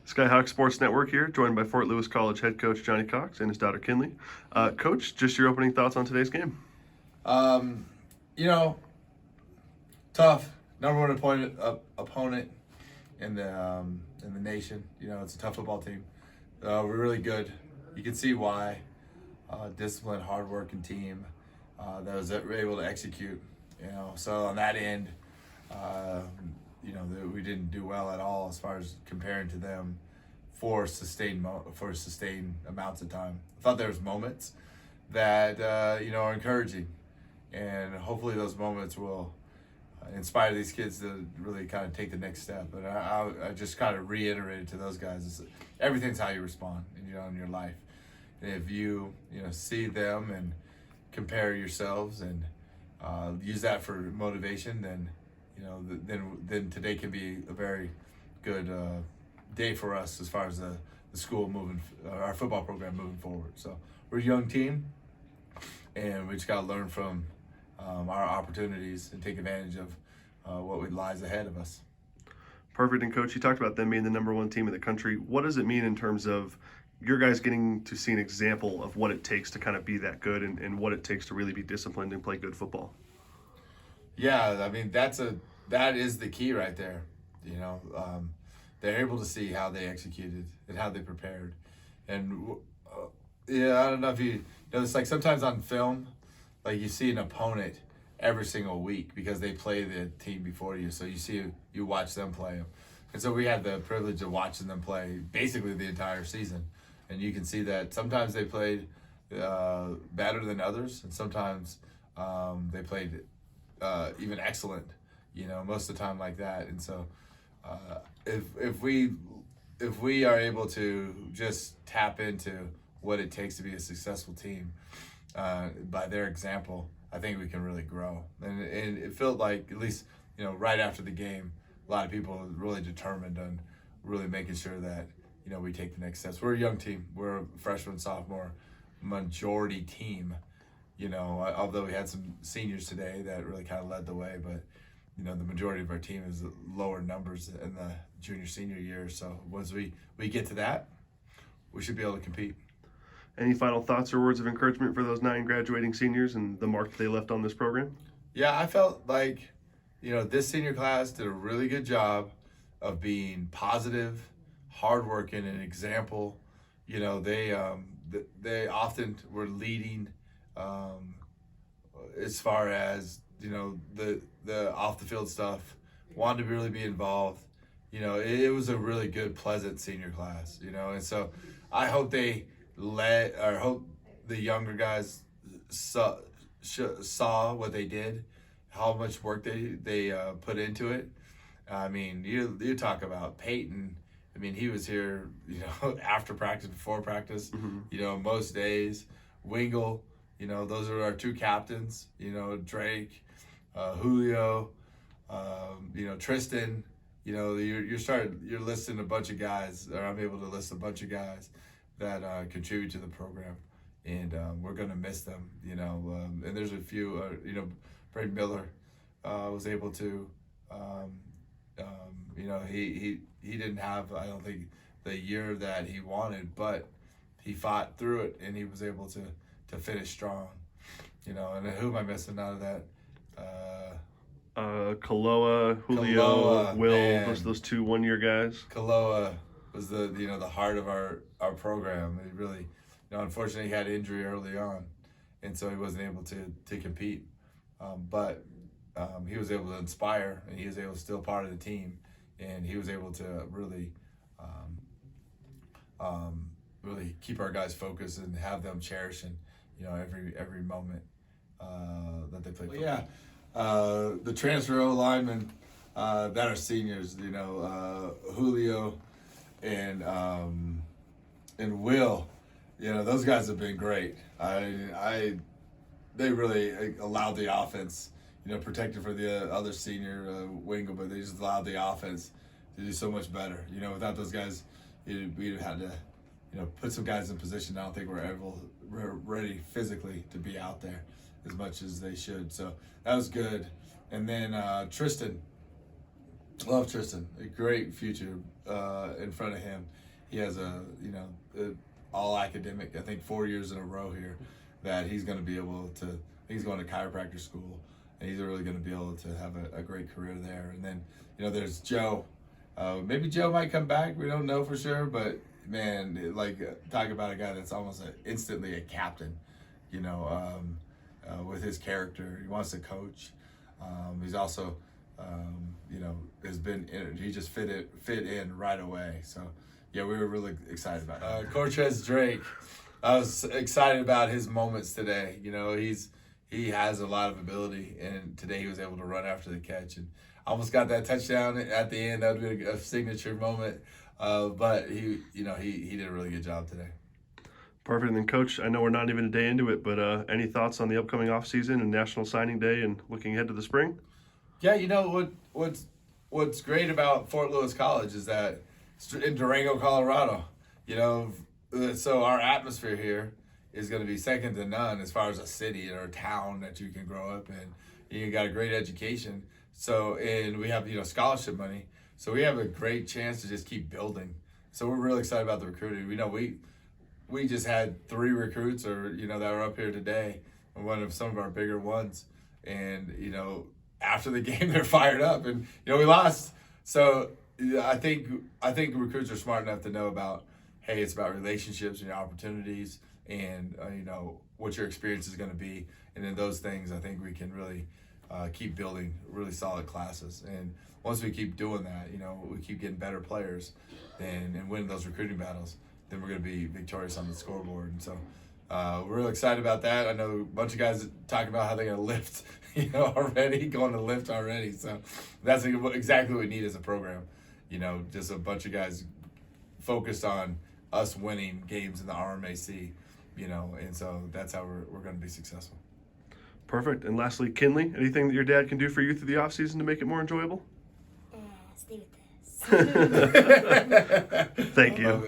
Skyhawk Sports Network here, joined by Fort Lewis College head coach Johnny Cox and his daughter Kinley. Coach, just your opening thoughts on today's game. Um, you know, tough. Number one opponent in the nation. You know, it's a tough football team. We're really good. You can see why. Disciplined, hardworking team that was able to execute. You know, so on that end, we didn't do well at all as far as comparing to them for sustained amounts of time. I thought there was moments that are encouraging, and hopefully those moments will inspire these kids to really kind of take the next step. But I just kind of reiterated to those guys, everything's how you respond, in your life. And if you see them and compare yourselves and use that for motivation, then then today can be a very good day for us as far as the school our football program moving forward. So we're a young team, and we just got to learn from our opportunities and take advantage of what lies ahead of us. Perfect. And Coach, you talked about them being the number one team in the country. What does it mean in terms of your guys getting to see an example of what it takes to kind of be that good and what it takes to really be disciplined and play good football? Yeah, I mean, that is the key right there. They're able to see how they executed and how they prepared. And I don't know if it's like sometimes on film, like you see an opponent every single week because they play the team before you. So you watch them play them. And so we had the privilege of watching them play basically the entire season. And you can see that sometimes they played better than others, and sometimes they played even excellent, most of the time like that. And so if we are able to just tap into what it takes to be a successful team by their example, I think we can really grow. And it felt like, at least right after the game, a lot of people were really determined on really making sure that we take the next steps. We're a young team. We're a freshman, sophomore majority team. Although we had some seniors today that really kind of led the way, but the majority of our team is lower numbers in the junior senior year. So once we get to that, we should be able to compete. Any final thoughts or words of encouragement for those 9 graduating seniors and the mark they left on this program? Yeah, I felt like this senior class did a really good job of being positive, hardworking, an example. They often were leading as far as the off the field stuff. Wanted to really be involved. It was a really good, pleasant senior class. And so I hope hope the younger guys saw what they did, how much work they put into it. I mean, you talk about Peyton. I mean, he was here, after practice, before practice, most days. Wingle, those are our 2 captains, Drake, Julio, Tristan. You're listing a bunch of guys, or I'm able to list a bunch of guys that contribute to the program, and we're going to miss them, and there's a few, Brad Miller was able to, he didn't have, I don't think, the year that he wanted, but he fought through it and he was able to finish strong. And who am I missing out of that? Kaloa, Julio, Will, those 2 one-year guys. Kaloa was the heart of our program. He really, unfortunately, he had injury early on, and so he wasn't able to compete. But he was able to inspire, and he was able to still part of the team, and he was able to really keep our guys focused and have them cherishing, every moment that they play football. Yeah, the transfer linemen that are seniors, Julio and Will, those guys have been great. They really allowed the offense, protected for the other senior Wingo, but they just allowed the offense to do so much better. Without those guys, we'd have had to, put some guys in position. I don't think we're ready physically to be out there as much as they should. So that was good. And then Tristan, Love Tristan. A great future in front of him. He has all academic, I think 4 years in a row here, that he's going to be able to, he's going to chiropractor school, and he's really going to be able to have a great career there. And then, there's Joe. Maybe Joe might come back. We don't know for sure, but man, talk about a guy that's almost instantly a captain, with his character. He wants to coach. He's also, he just fit in right away. So, yeah, we were really excited about it. Cortez Drake, I was excited about his moments today. He has a lot of ability, and today he was able to run after the catch and almost got that touchdown at the end. That would be a signature moment. But he did a really good job today. Perfect. And then, Coach, I know we're not even a day into it, but any thoughts on the upcoming offseason and National Signing Day and looking ahead to the spring? Yeah, what's great about Fort Lewis College is that it's in Durango, Colorado. So our atmosphere here is going to be second to none as far as a city or a town that you can grow up in. You got a great education. So, and we have, scholarship money. So we have a great chance to just keep building. So we're really excited about the recruiting. We just had 3 recruits that were up here today, one of some of our bigger ones. And, after the game, they're fired up, and, we lost. So I think recruits are smart enough to know about, hey, it's about relationships and your opportunities and, what your experience is going to be. And in those things, I think we can really keep building really solid classes. And once we keep doing that, we keep getting better players and winning those recruiting battles, then we're going to be victorious on the scoreboard. And so we're really excited about that. I know a bunch of guys talking about how they're going to lift, going to lift already. So that's exactly what we need as a program. Just a bunch of guys focused on us winning games in the RMAC, and so that's how we're going to be successful. Perfect. And lastly, Kinley, anything that your dad can do for you through the offseason to make it more enjoyable? Stay with this. Thank you.